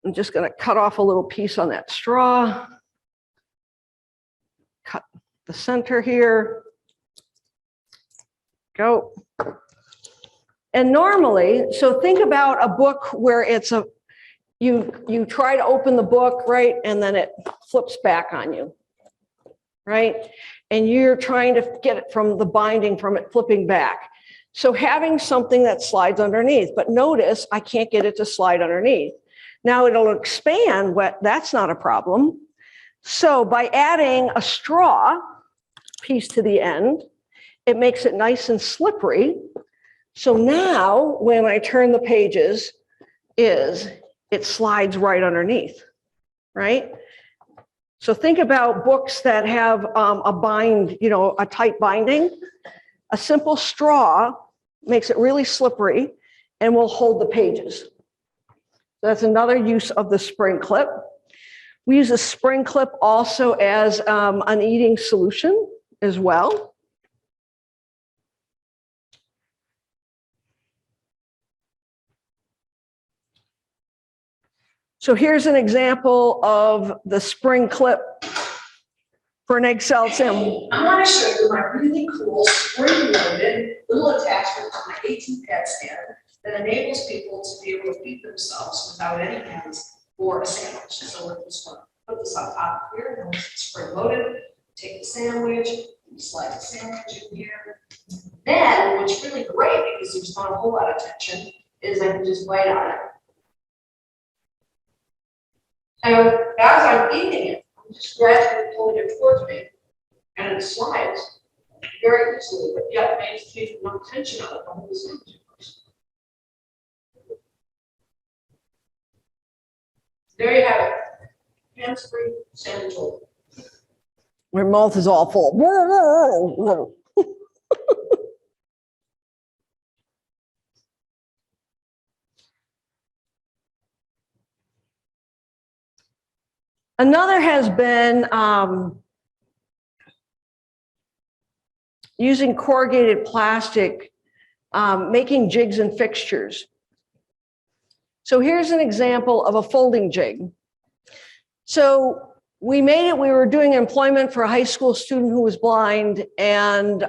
I'm just going to cut off a little piece on that straw, cut the center here, go. And normally, so think about a book where it's you try to open the book, right? And then it flips back on you, right? And you're trying to get it from the binding from it flipping back. So having something that slides underneath, but notice I can't get it to slide underneath. Now it'll expand, that's not a problem. So by adding a straw piece to the end, it makes it nice and slippery. So now when I turn the pages, it slides right underneath, right? So think about books that have a tight binding. A simple straw makes it really slippery and will hold the pages. That's another use of the spring clip. We use a spring clip also as an eating solution as well. So here's an example of the spring clip for an egg salad sandwich. I want to show you my really cool spring-loaded little attachment to my 18 pet stand that enables people to be able to feed themselves without any hands for a sandwich. So we're just going to put this on top here, and it's spring-loaded. Take the sandwich, you slide the sandwich in here. Then, what's really great, because there's not a whole lot of tension, is I can just bite on it. And as I'm eating it, I'm just gradually pulling it towards me, and it slides very easily, but yet maintains no tension on it the whole sandwich. There you have it. hands-free, stand tall. My mouth is all full. Another has been using corrugated plastic, making jigs and fixtures. So here's an example of a folding jig. So we made it, we were doing employment for a high school student who was blind, and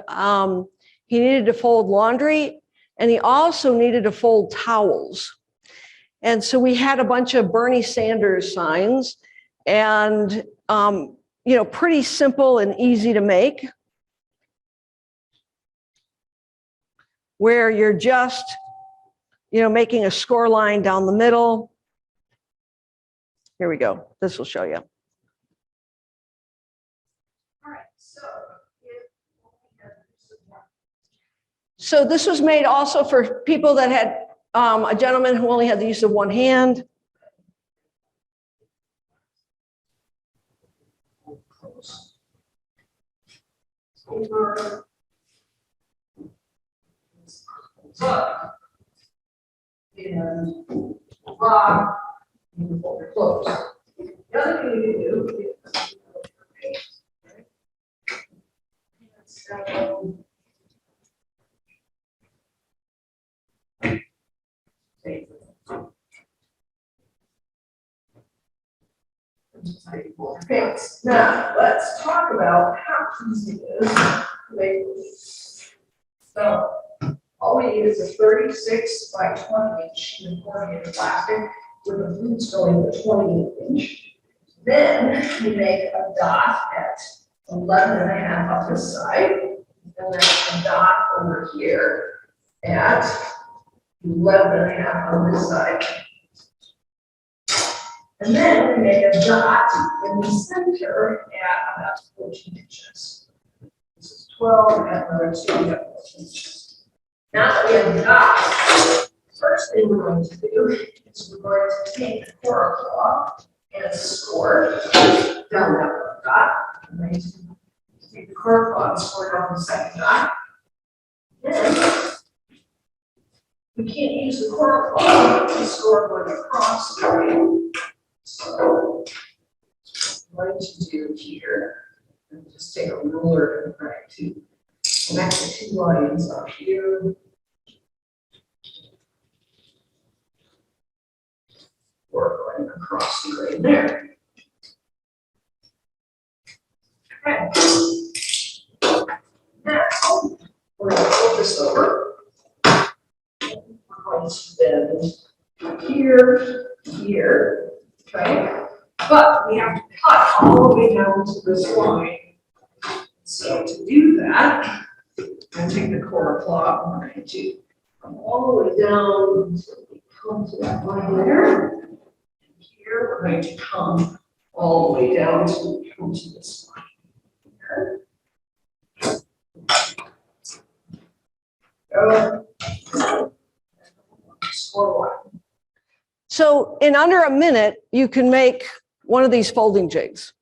he needed to fold laundry, and he also needed to fold towels. And so we had a bunch of Bernie Sanders signs, and you know, pretty simple and easy to make, where you're just, you know, making a score line down the middle. Here we go. This will show you. All right, so So this was made also for people that had, a gentleman who only had the use of one hand. over. Up. And rock. And fold it close. The other thing you can do is. So. Thanks. Now, let's talk about how easy it is to make these. So, all we need is a 36 by 20 inch sheet of corrugated plastic with the boots going to 28 inch. Then we make a dot at 11 and a half on this side, and then a dot over here at 11 and a half on this side. And then we make a dot in the center at about 14 inches. This is 12 and another 2, we have 14 inches. Now that we have the dot, first thing we're going to do is we're going to take the coral claw and score down that dot. I'm going to take the coral claw and score down the second dot. Then we can't use the coral claw to score going across the line. So what I'm going to do here, and just take a ruler and try to connect the two lines up here. Or going across the grade there. Okay. Now, we're going to fold this over. We're going to bend here, here. Okay, but we have to cut all the way down to this line. So to do that, I take the coral claw, I'm going to come all the way down until we come to that line there. And here we're going to come all the way down till we come to this line. Here. Go. Score one. So in under a minute, you can make one of these folding jigs.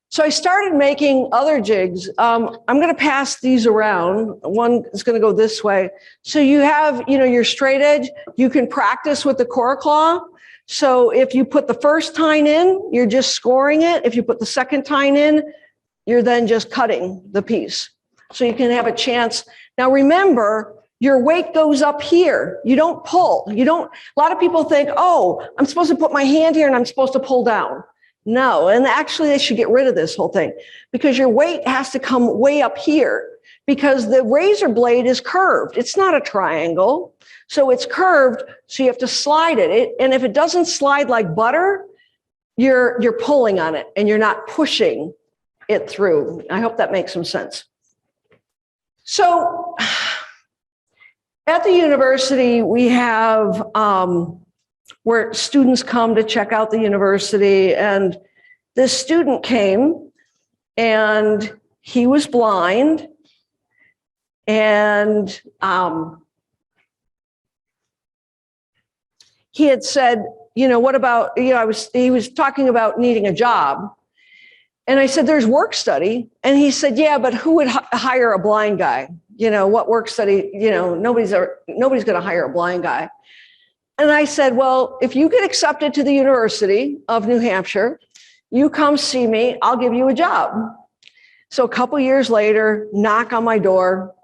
So I started making other jigs. I'm going to pass these around. One is going to go this way. So you have, you know, your straight edge. You can practice with the coral claw. So if you put the first tine in, you're just scoring it. If you put the second tine in, you're then just cutting the piece. So you can have a chance. Now remember, your weight goes up here. You don't pull. You don't, a lot of people think, oh, I'm supposed to put my hand here and I'm supposed to pull down. No, and actually they should get rid of this whole thing because your weight has to come way up here because the razor blade is curved. It's not a triangle. So it's curved, so you have to slide it. And if it doesn't slide like butter, you're pulling on it and you're not pushing it through. I hope that makes some sense. So at the university, we have where students come to check out the university, and this student came and he was blind, and he had said, what about, he was talking about needing a job. And I said, there's work study. And he said, yeah, but who would hire a blind guy? What work study, nobody's going to hire a blind guy. And I said, well, if you get accepted to the University of New Hampshire, you come see me, I'll give you a job. So a couple years later, knock on my door.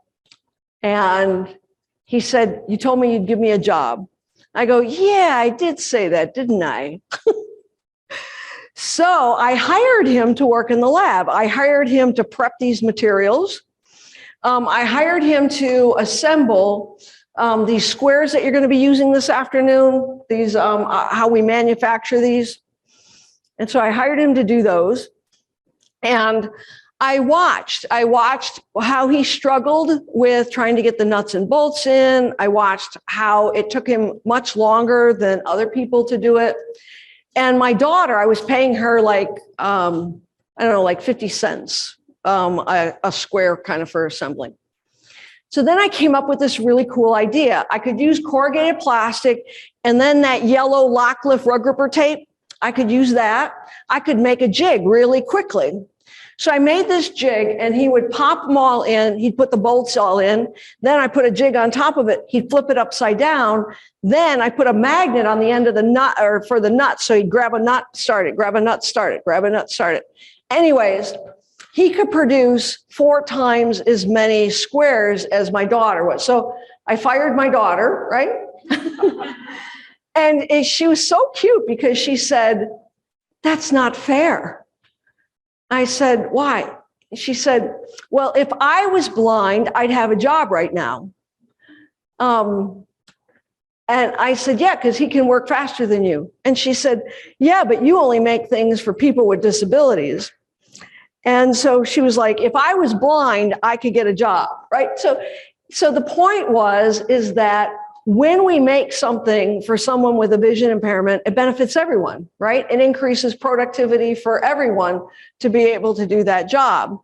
And he said, you told me you'd give me a job. I go, yeah, I did say that, didn't I? So I hired him to work in the lab. I hired him to prep these materials. I hired him to assemble these squares that you're going to be using this afternoon, these how we manufacture these. And so I hired him to do those. And I watched how he struggled with trying to get the nuts and bolts in. I watched how it took him much longer than other people to do it. And my daughter, I was paying her like 50 cents a square kind of for assembling. So then I came up with this really cool idea. I could use corrugated plastic and then that yellow lock lift rug gripper tape. I could use that. I could make a jig really quickly. So I made this jig and he would pop them all in. He'd put the bolts all in. Then I put a jig on top of it. He'd flip it upside down. Then I put a magnet on the end of the nut or for the nut. So he'd grab a nut, start it, grab a nut, start it, grab a nut, start it. Anyways, he could produce 4 times as many squares as my daughter was. So I fired my daughter, right? And she was so cute because she said, that's not fair. I said, why? She said, well, if I was blind, I'd have a job right now. And I said, yeah, because he can work faster than you. And she said, yeah, but you only make things for people with disabilities. And so she was like, if I was blind, I could get a job, right? So the point is that when we make something for someone with a vision impairment, it benefits everyone, right? It increases productivity for everyone to be able to do that job.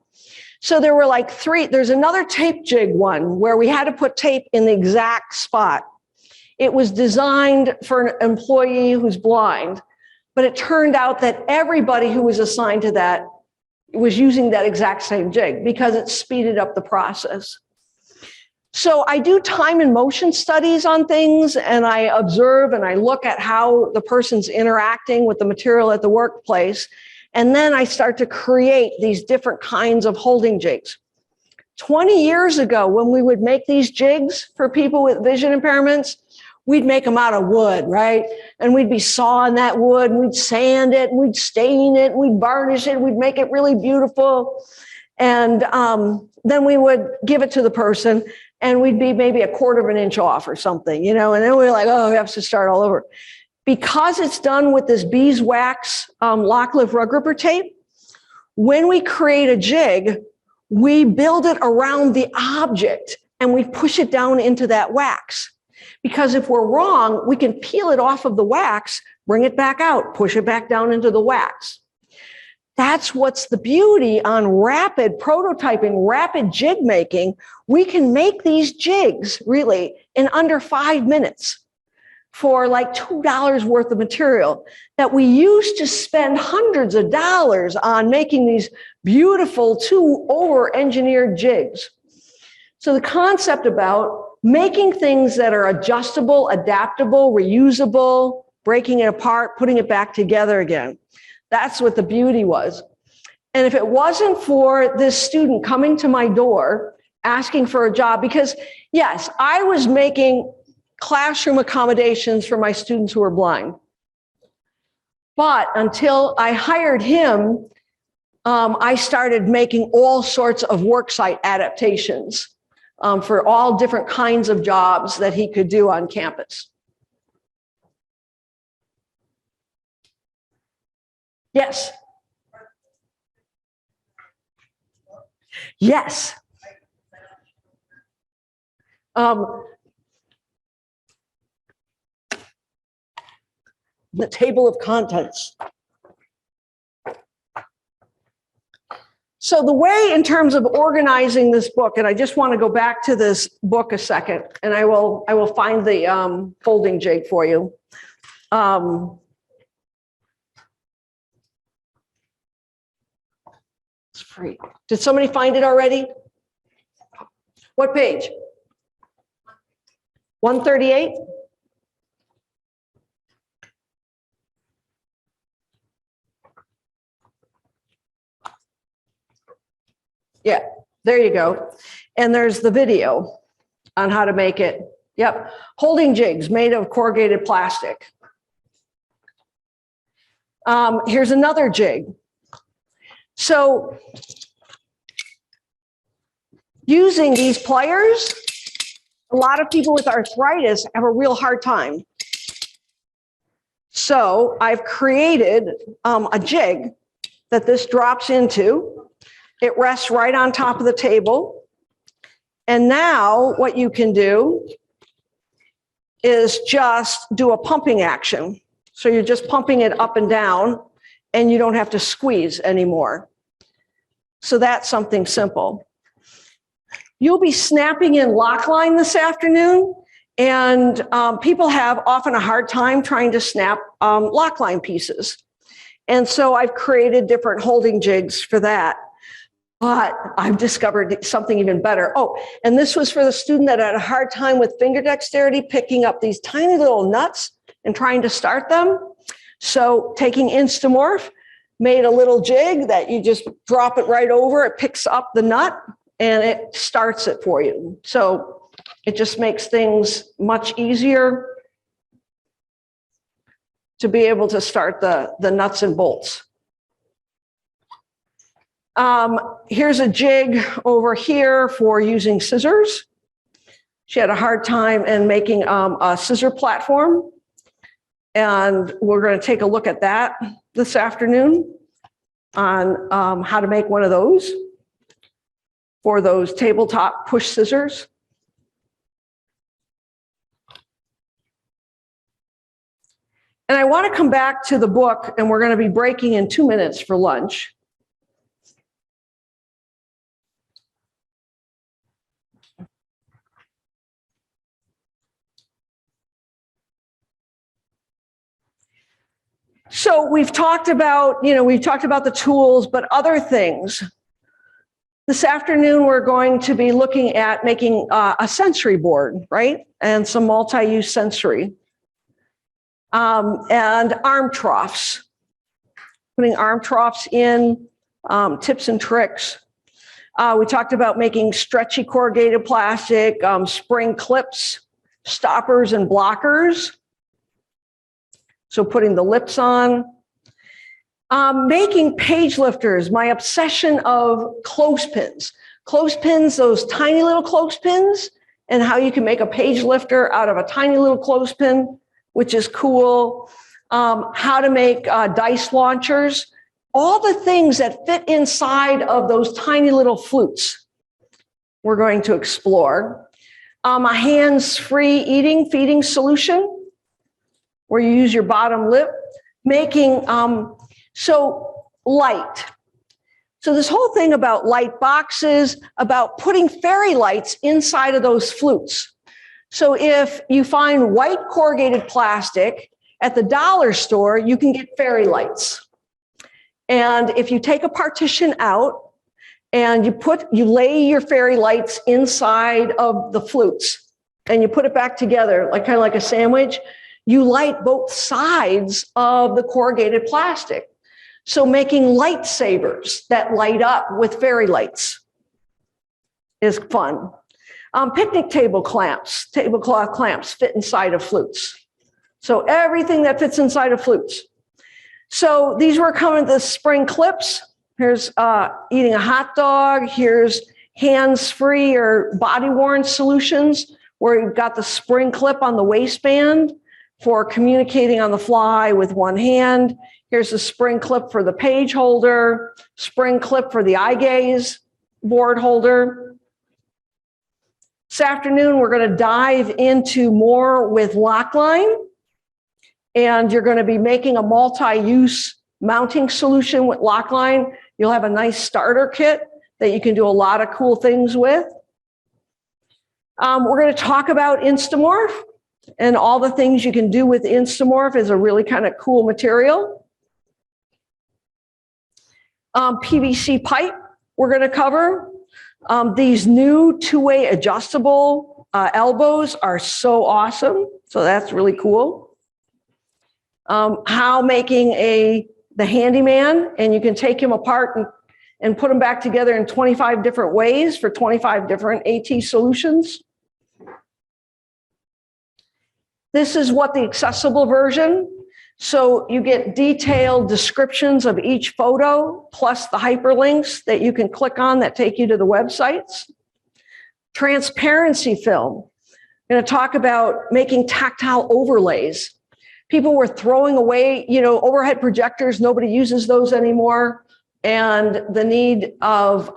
So there were like 3, there's another tape jig one where we had to put tape in the exact spot. It was designed for an employee who's blind, but it turned out that everybody who was assigned to that was using that exact same jig because it speeded up the process. So I do time and motion studies on things, and I observe and I look at how the person's interacting with the material at the workplace. And then I start to create these different kinds of holding jigs. 20 years ago, when we would make these jigs for people with vision impairments, we'd make them out of wood, right? And we'd be sawing that wood, and we'd sand it, and we'd stain it, and we'd varnish it, we'd make it really beautiful. And then we would give it to the person, and we'd be maybe a 1/4 of an inch off or something, and then we're like, oh, we have to start all over. Because it's done with this beeswax lock lift rug gripper tape, when we create a jig, we build it around the object and we push it down into that wax. Because if we're wrong, we can peel it off of the wax, bring it back out, push it back down into the wax. That's what's the beauty on rapid prototyping, rapid jig making. We can make these jigs really in under 5 minutes for like $2 worth of material that we used to spend hundreds of dollars on making these beautiful, too over-engineered jigs. So the concept about making things that are adjustable, adaptable, reusable, breaking it apart, putting it back together again. That's what the beauty was. And if it wasn't for this student coming to my door, asking for a job, because yes, I was making classroom accommodations for my students who were blind. But until I hired him, I started making all sorts of worksite adaptations for all different kinds of jobs that he could do on campus. Yes. Yes. The table of contents. So the way in terms of organizing this book, and I just want to go back to this book a second, and I will find the folding jig for you. It's free. Did somebody find it already? What page? 138? Yeah, there you go. And there's the video on how to make it. Yep, holding jigs made of corrugated plastic. Here's another jig. So using these pliers, a lot of people with arthritis have a real hard time. So I've created a jig that this drops into. It rests right on top of the table. And now what you can do is just do a pumping action. So you're just pumping it up and down, and you don't have to squeeze anymore. So that's something simple. You'll be snapping in lock line this afternoon, and people have often a hard time trying to snap lock line pieces. And so I've created different holding jigs for that. But I've discovered something even better. Oh, and this was for the student that had a hard time with finger dexterity, picking up these tiny little nuts and trying to start them. So taking Instamorph, made a little jig that you just drop it right over, it picks up the nut and it starts it for you. So it just makes things much easier to be able to start the nuts and bolts. Here's a jig over here for using scissors. She had a hard time in making a scissor platform. And we're going to take a look at that this afternoon on how to make one of those for those tabletop push scissors. And I want to come back to the book, and we're going to be breaking in 2 minutes for lunch. So we've talked about, the tools, but other things. This afternoon, we're going to be looking at making a sensory board, right? And some multi-use sensory. And arm troughs. Putting arm troughs in, tips and tricks. We talked about making stretchy corrugated plastic, spring clips, stoppers and blockers. So putting the lips on. Making page lifters, my obsession of clothespins. Clothespins, those tiny little clothespins, and how you can make a page lifter out of a tiny little clothespin, which is cool. How to make dice launchers. All the things that fit inside of those tiny little flutes we're going to explore. A hands-free feeding solution, where you use your bottom lip, making, light. So this whole thing about light boxes, about putting fairy lights inside of those flutes. So if you find white corrugated plastic at the dollar store, you can get fairy lights. And if you take a partition out and you lay your fairy lights inside of the flutes and you put it back together, kind of like a sandwich, you light both sides of the corrugated plastic. So making lightsabers that light up with fairy lights is fun. Picnic table clamps, tablecloth clamps fit inside of flutes. So everything that fits inside of flutes. So these were coming the spring clips. Here's eating a hot dog. Here's hands-free or body-worn solutions where you've got the spring clip on the waistband for communicating on the fly with one hand. Here's the spring clip for the page holder, spring clip for the eye gaze board holder. This afternoon, we're going to dive into more with Lockline, and you're going to be making a multi-use mounting solution with Lockline. You'll have a nice starter kit that you can do a lot of cool things with. We're going to talk about Instamorph. and all the things you can do with Instamorph is a really kind of cool material. PVC pipe we're going to cover. These new two-way adjustable elbows are so awesome. So that's really cool. How making the handyman, and you can take him apart and put them back together in 25 different ways for 25 different AT solutions. This is what the accessible version. So you get detailed descriptions of each photo, plus the hyperlinks that you can click on that take you to the websites. Transparency film. I'm going to talk about making tactile overlays. People were throwing away, overhead projectors. Nobody uses those anymore. And the need of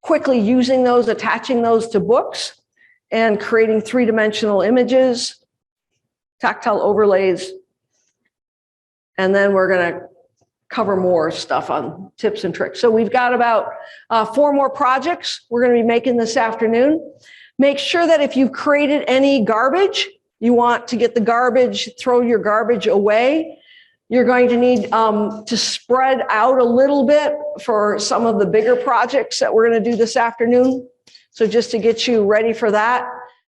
quickly using those, attaching those to books and creating three-dimensional images, tactile overlays. And then we're going to cover more stuff on tips and tricks. So we've got about 4 more projects we're going to be making this afternoon. Make sure that if you've created any garbage, you want to get the garbage, throw your garbage away. You're going to need to spread out a little bit for some of the bigger projects that we're going to do this afternoon. So just to get you ready for that.